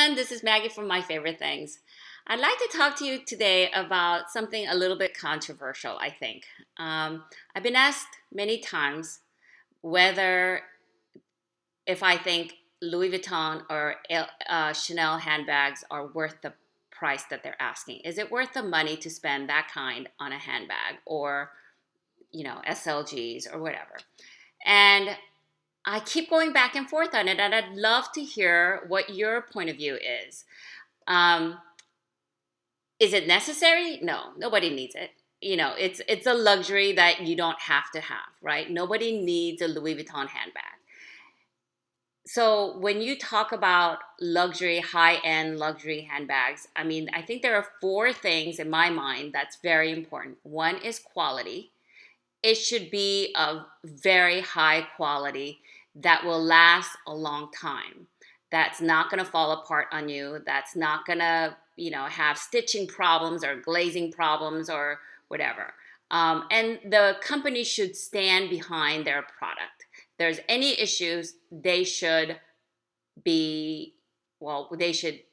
everyone. This is Maggie from My Favorite Things. I'd like to talk to you today about something a little bit controversial, I think. I've been asked many times whether if I think Louis Vuitton or Chanel handbags are worth the price that they're asking. Is it worth the money to spend that kind on a handbag or, SLGs or whatever? And I keep going back and forth on it, and I'd love to hear what your point of view is. Um, is it necessary? No, nobody needs it. It's a luxury that you don't have to have, right? Nobody needs a Louis Vuitton handbag. So when you talk about luxury, high-end luxury handbags, I think there are four things in my mind that's very important. One is quality. It should be of very high quality that will last a long time. That's not going to fall apart on you. That's not going to, have stitching problems or glazing problems or whatever. And the company should stand behind their product. If there's any issues, they should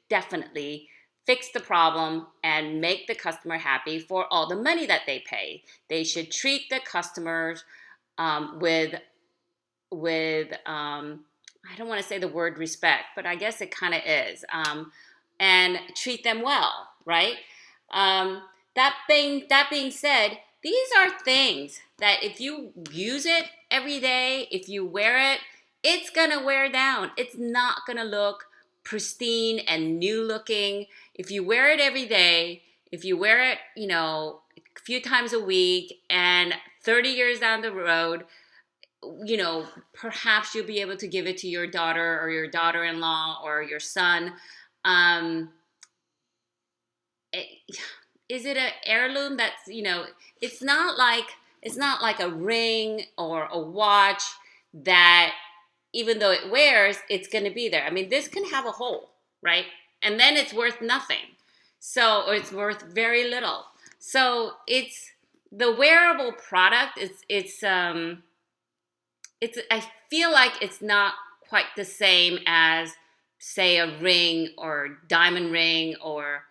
definitely fix the problem and make the customer happy for all the money that they pay. They should treat the customers with I don't want to say the word respect, but I guess it kind of is, and treat them well, right? That being said, these are things that if you use it every day, if you wear it, it's gonna wear down. It's not gonna look pristine and new looking. If you wear it every day, if you wear it, a few times a week, and 30 years down the road, perhaps you'll be able to give it to your daughter or your daughter-in-law or your son. Um, it, is it an heirloom that's, it's not like a ring or a watch that even though it wears, it's going to be there. This can have a hole, right? And then it's worth nothing. Or it's worth very little. So it's the wearable product. I feel like it's not quite the same as, say, a ring or diamond ring or,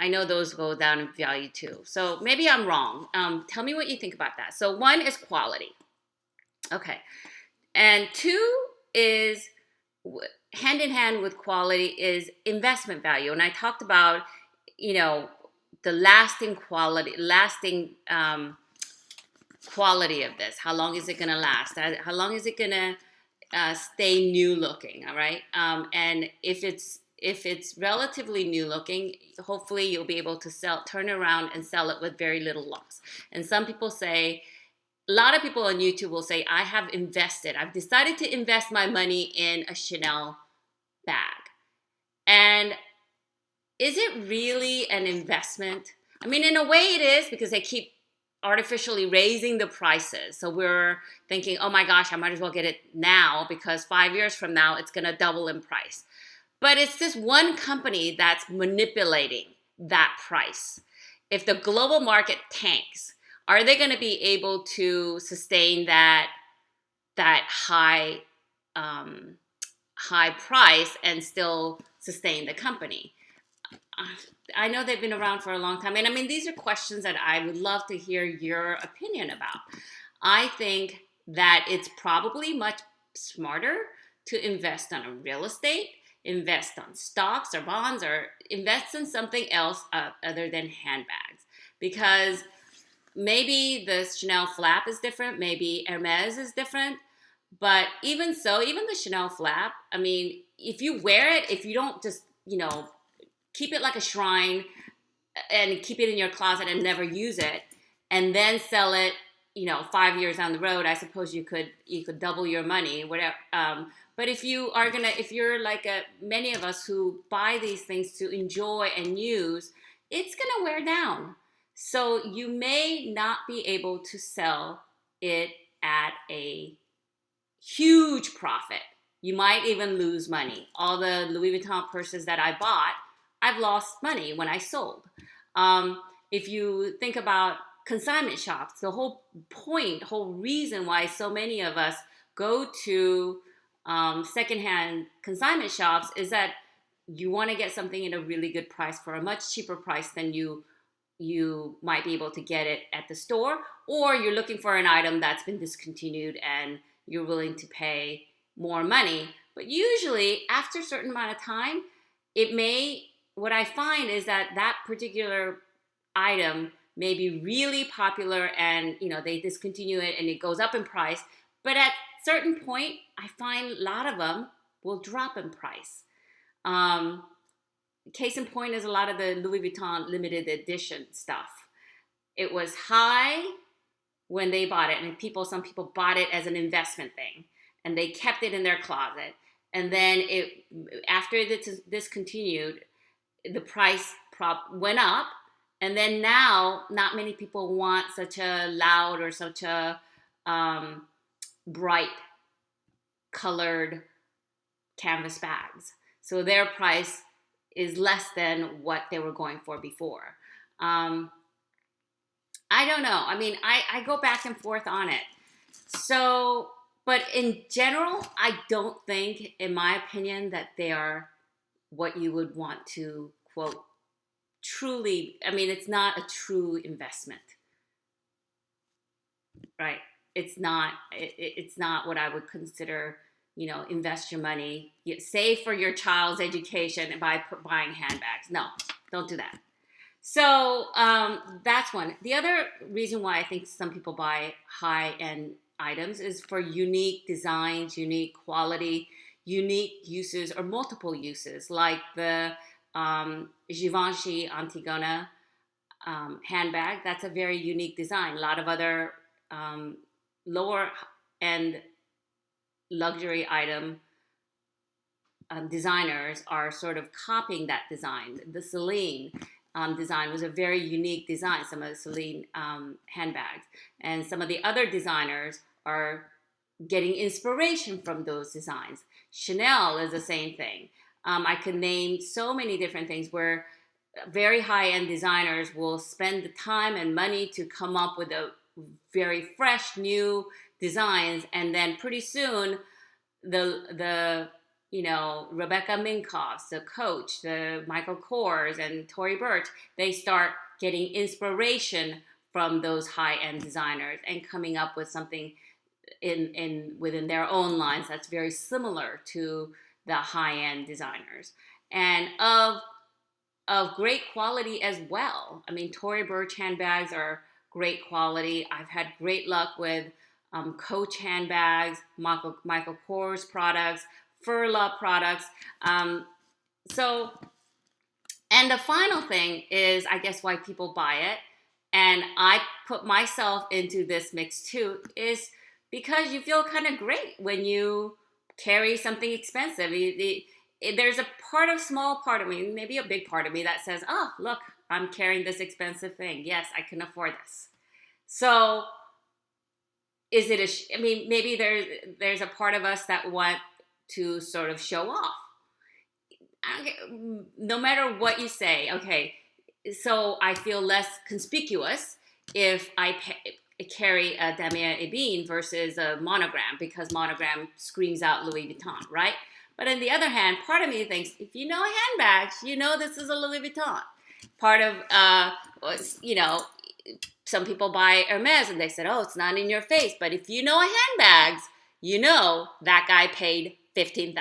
I know those go down in value too. So maybe I'm wrong. Tell me what you think about that. So one is quality. Okay. And two is hand in hand with quality is investment value. And I talked about, the lasting quality of this. How long is it going to last? How long is it going to stay new looking? All right. And if it's relatively new looking, hopefully you'll be able to turn around and sell it with very little loss. And some people say, a lot of people on YouTube will say, I've decided to invest my money in a Chanel bag. And is it really an investment? In a way it is, because they keep artificially raising the prices. So we're thinking, oh my gosh, I might as well get it now because 5 years from now, it's going to double in price. But it's this one company that's manipulating that price. If the global market tanks, are they going to be able to sustain that high price and still sustain the company? I know they've been around for a long time. And these are questions that I would love to hear your opinion about. I think that it's probably much smarter to invest on a real estate, invest on stocks or bonds, or invest in something else other than handbags. Because maybe the Chanel flap is different, maybe Hermes is different, but even so, even the Chanel flap, if you wear it, if you don't just, keep it like a shrine and keep it in your closet and never use it, and then sell it, 5 years down the road, I suppose you could double your money, whatever. But if you're like many of us who buy these things to enjoy and use, it's gonna wear down. So you may not be able to sell it at a huge profit. You might even lose money. All the Louis Vuitton purses that I bought, I've lost money when I sold. If you think about consignment shops, the whole reason why so many of us go to secondhand consignment shops is that you want to get something at a really good price for a much cheaper price than you might be able to get it at the store, or you're looking for an item that's been discontinued and you're willing to pay more money. But usually after a certain amount of time, what I find is that that particular item may be really popular, and they discontinue it and it goes up in price, but at certain point I find a lot of them will drop in price. Case in point is a lot of the Louis Vuitton limited edition stuff. It was high when they bought it, and some people bought it as an investment thing, and they kept it in their closet. And then after it discontinued, the price went up, and then now not many people want such a loud or such a bright colored canvas bags. So their price is less than what they were going for before. I don't know. I mean, I go back and forth on it. So, but in general, I don't think, in my opinion, that they are what you would want to, quote, truly, I mean, it's not a true investment, right? It's not what I would consider, invest your money, save for your child's education by buying handbags. No, don't do that. So that's one. The other reason why I think some people buy high-end items is for unique designs, unique quality, unique uses, or multiple uses, like the Givenchy Antigona handbag. That's a very unique design. A lot of other lower-end luxury item designers are sort of copying that design. The Celine design was a very unique design, some of the Celine handbags. And some of the other designers are getting inspiration from those designs. Chanel is the same thing. I could name so many different things where very high-end designers will spend the time and money to come up with a very fresh, new designs, and then pretty soon the Rebecca Minkoffs, the Coach, the Michael Kors, and Tory Burch, they start getting inspiration from those high-end designers and coming up with something within their own lines that's very similar to the high-end designers, and of great quality as well. I mean, Tory Burch handbags are great quality. I've had great luck with Coach handbags, Michael Kors products, Furla products. And the final thing is, I guess, why people buy it, and I put myself into this mix too, is because you feel kind of great when you carry something expensive. There's a small part of me, maybe a big part of me, that says, oh, look, I'm carrying this expensive thing. Yes, I can afford this. So is it maybe there's a part of us that want to sort of show off. No matter what you say, okay, so I feel less conspicuous if I carry a Damier Ebene versus a Monogram, because Monogram screams out Louis Vuitton, right? But on the other hand, part of me thinks, if you know handbags, you know this is a Louis Vuitton. Part of, some people buy Hermes and they said, oh, it's not in your face. But if you know handbags, you know that guy paid $15,000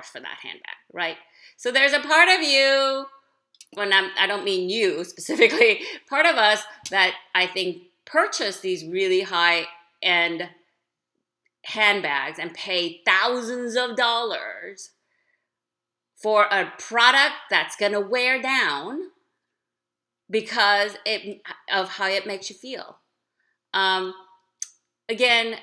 for that handbag, right? So there's a part of you, I don't mean you specifically, part of us that I think purchase these really high-end handbags and pay thousands of dollars for a product that's going to wear down because of how it makes you feel. Again,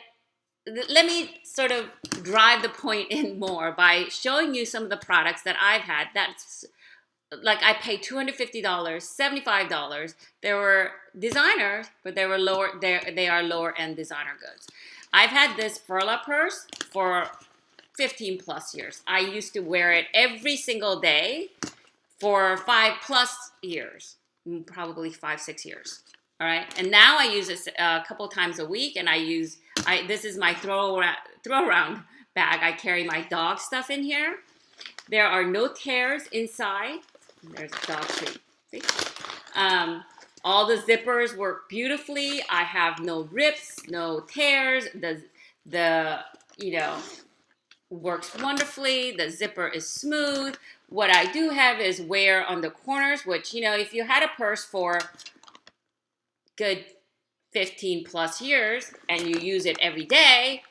let me sort of drive the point in more by showing you some of the products that I've had. That's like, I paid $250, $75. They were designers, but they were lower. They are lower end designer goods. I've had this Furla purse for 15 plus years. I used to wear it every single day for 5+ years, probably 5-6 years. All right, and now I use it a couple times a week, and this is my throw around bag. I carry my dog stuff in here, There are no tears inside. There's a dog treat. See? Um, all the zippers work beautifully. I have no rips, no tears. The you know works wonderfully. The zipper is smooth. What I do have is wear on the corners, which if you had a purse for good 15 plus years and you use it every day,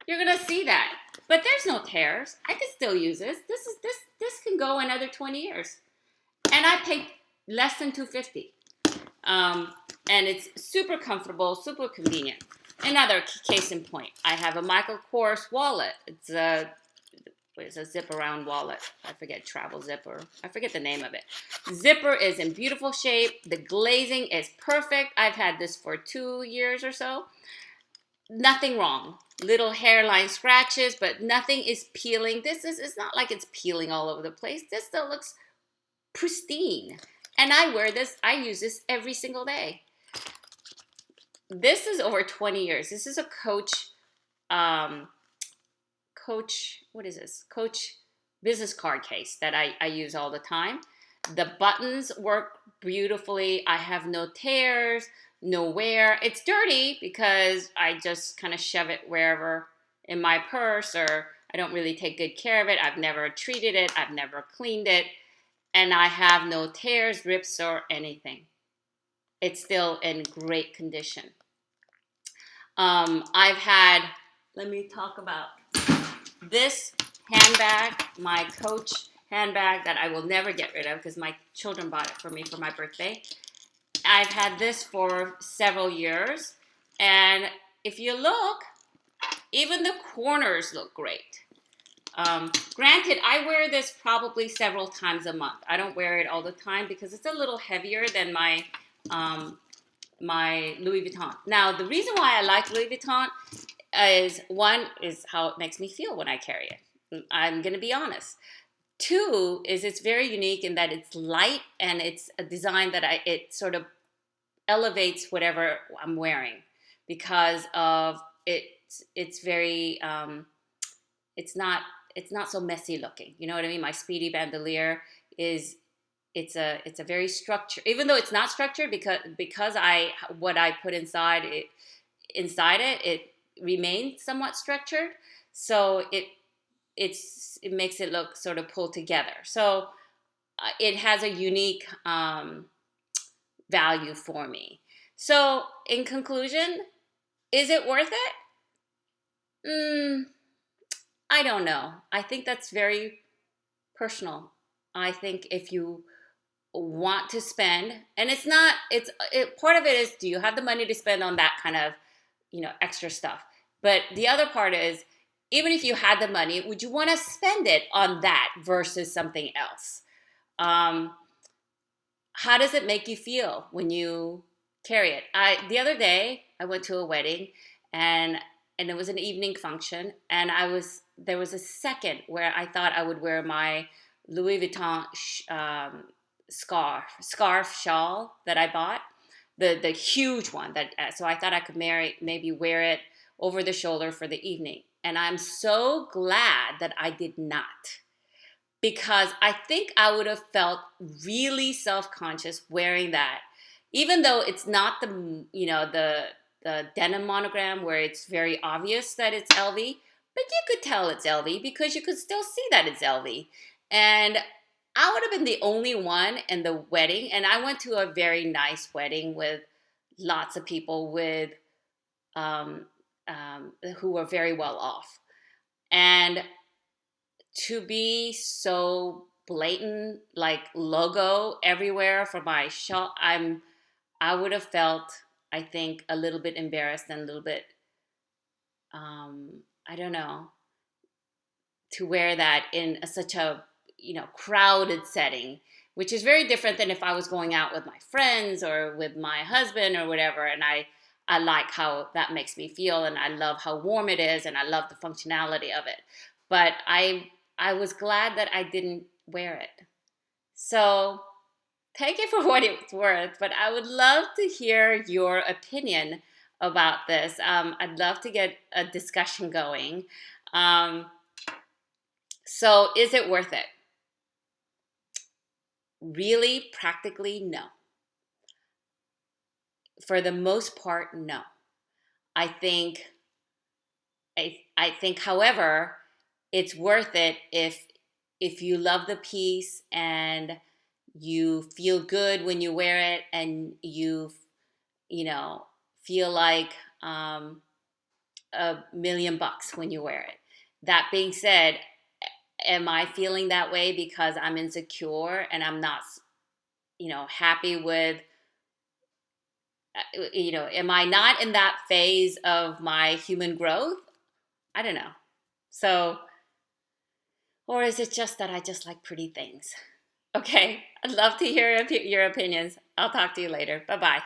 you're gonna see that. But there's no tears. I can still use this. This can go another 20 years. And I paid less than $250. And it's super comfortable, super convenient. Another case in point, I have a Michael Kors wallet. It's a zip around wallet. I forget, travel zipper. I forget the name of it. Zipper is in beautiful shape. The glazing is perfect. I've had this for 2 years or so. Nothing wrong. Little hairline scratches, but nothing is peeling. It's not like it's peeling all over the place. This still looks pristine. And I use this every single day. This is over 20 years. This is a what is this? Coach business card case that I use all the time. The buttons work beautifully. I have no tears, no wear. It's dirty because I just kind of shove it wherever in my purse, or I don't really take good care of it. I've never treated it. I've never cleaned it. And I have no tears, rips, or anything. It's still in great condition. Let me talk about this handbag, my Coach handbag that I will never get rid of because my children bought it for me for my birthday. I've had this for several years. And if you look, even the corners look great. Granted, I wear this probably several times a month. I don't wear it all the time because it's a little heavier than my Louis Vuitton. Now, the reason why I like Louis Vuitton is how it makes me feel when I carry it. I'm going to be honest. 2 is it's very unique in that it's light and it's a design that it sort of elevates whatever I'm wearing because of it. It's very it's not so messy looking. You know what I mean? My Speedy bandolier it's a very structured, even though it's not structured because what I put inside it remains somewhat structured. So it makes it look sort of pulled together. So it has a unique value for me. So in conclusion, is it worth it? I don't know. I think that's very personal. I think if you want to spend, and part of it is, do you have the money to spend on that kind of, extra stuff? But the other part is, even if you had the money, would you want to spend it on that versus something else? How does it make you feel when you carry it? The other day, I went to a wedding, and it was an evening function, and there was a second where I thought I would wear my Louis Vuitton scarf shawl that I bought, the huge one so I thought I could maybe wear it over the shoulder for the evening. And I'm so glad that I did not, because I think I would have felt really self-conscious wearing that, even though it's not the denim monogram where it's very obvious that it's LV, but you could tell it's LV because you could still see that it's LV. And I would have been the only one in the wedding, and I went to a very nice wedding with lots of people who were very well off. And to be so blatant, like logo everywhere for my shop, I would have felt, I think, a little bit embarrassed and a little bit, I don't know, to wear that in such a crowded setting, which is very different than if I was going out with my friends or with my husband or whatever. And I like how that makes me feel, and I love how warm it is, and I love the functionality of it. But I was glad that I didn't wear it. So take it for what it's worth, but I would love to hear your opinion about this. I'd love to get a discussion going. So is it worth it? Really, practically, no. For the most part, no. I think I think, however, it's worth it if you love the piece and you feel good when you wear it, and you know feel like $1,000,000 when you wear it. That being said, am I feeling that way because I'm insecure and I'm not happy with am I not in that phase of my human growth? I don't know. So, or is it just that I just like pretty things? Okay, I'd love to hear your opinions. I'll talk to you later. Bye bye.